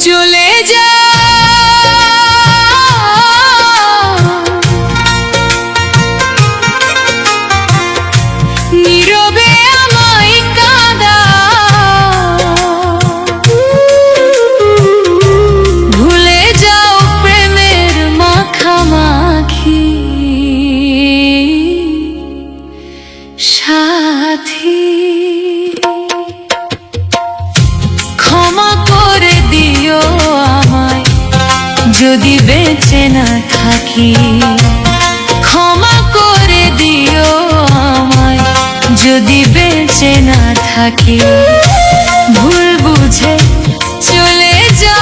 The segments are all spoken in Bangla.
চলে যা নীরবে আমায় কাঁদা ভুলে যাও প্রেমের মাখামাখি সাথী ক্ষমা করে দিও আমায় যদি বেঁচে না থাকি ক্ষমা করে দিও আমায় যদি বেঁচে না থাকি ভুল বুঝে চলে যা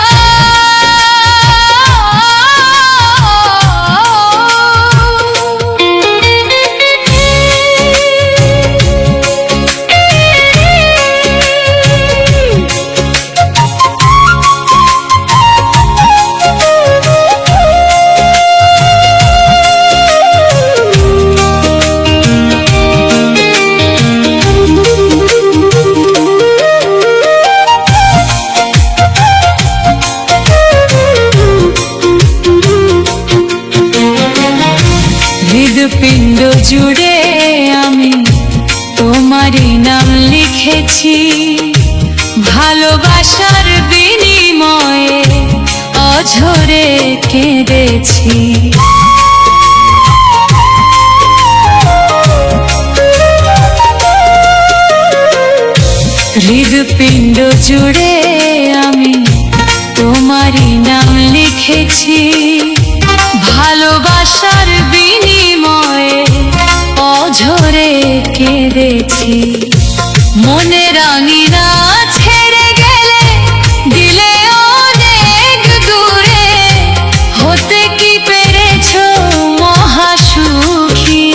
হৃদপিণ্ড জুড়ে আমি তোমারই নাম লিখেছি ভালোবাসার বিনিময়ে অঝরে কেঁদেছি হৃদপিণ্ড জুড়ে আমি তোমারই নাম লিখেছি ভালোবাসার বিনিময়ে অঝরে কেঁদেছি মনে রাঙিনা ছেড়ে গেলে দিলে অনেক দূরে হতে কি পেরেছ মহাসুখী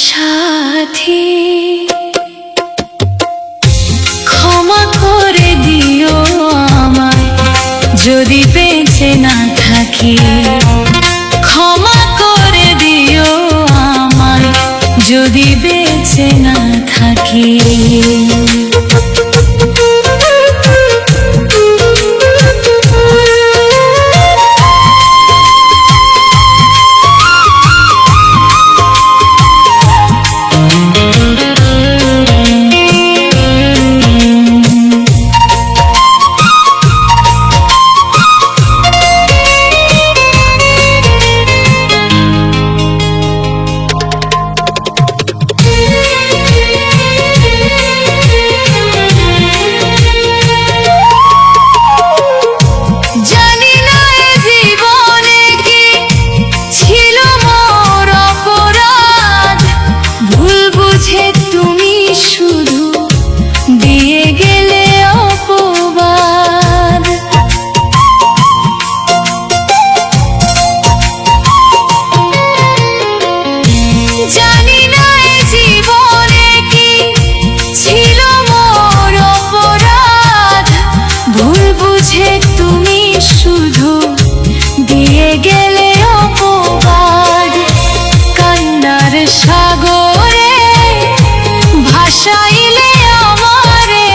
সাথী ক্ষমা করে দিও আমায় যদি বেঁচে না থাকি ক্ষমা করে দিও আমায় যদি বেঁচে না থাকি তুমি শুধু দিয়ে গেলে অপবাদ কান্নার সাগরে ভাসাইলে আমারে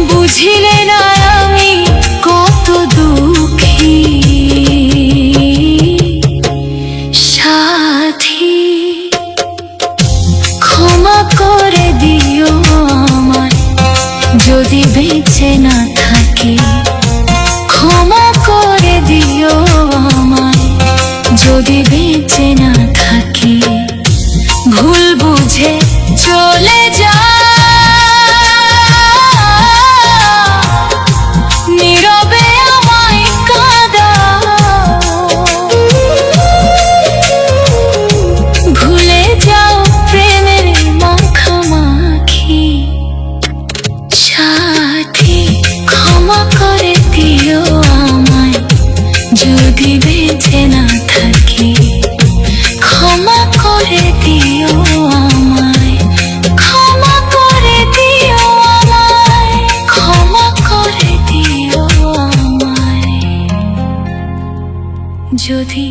বুঝিলে না আমি কত দুঃখী সাথী ক্ষমা করে দিও আমায় যদি বেঁচে না থাকি ক্ষমা করে দিও আমায় যদি বেঁচে না থাকি ভুল বুঝে চলে যা নীরবে আমায় কাঁদা ভুলে যাও প্রেমের মাখামাখি সাথী ক্ষমা করে দিও আমায় যদি বেঁচে না থাকি ক্ষমা করে দিও আমায় ক্ষমা করে দিও আমায় ক্ষমা করে দিও আমায় যদি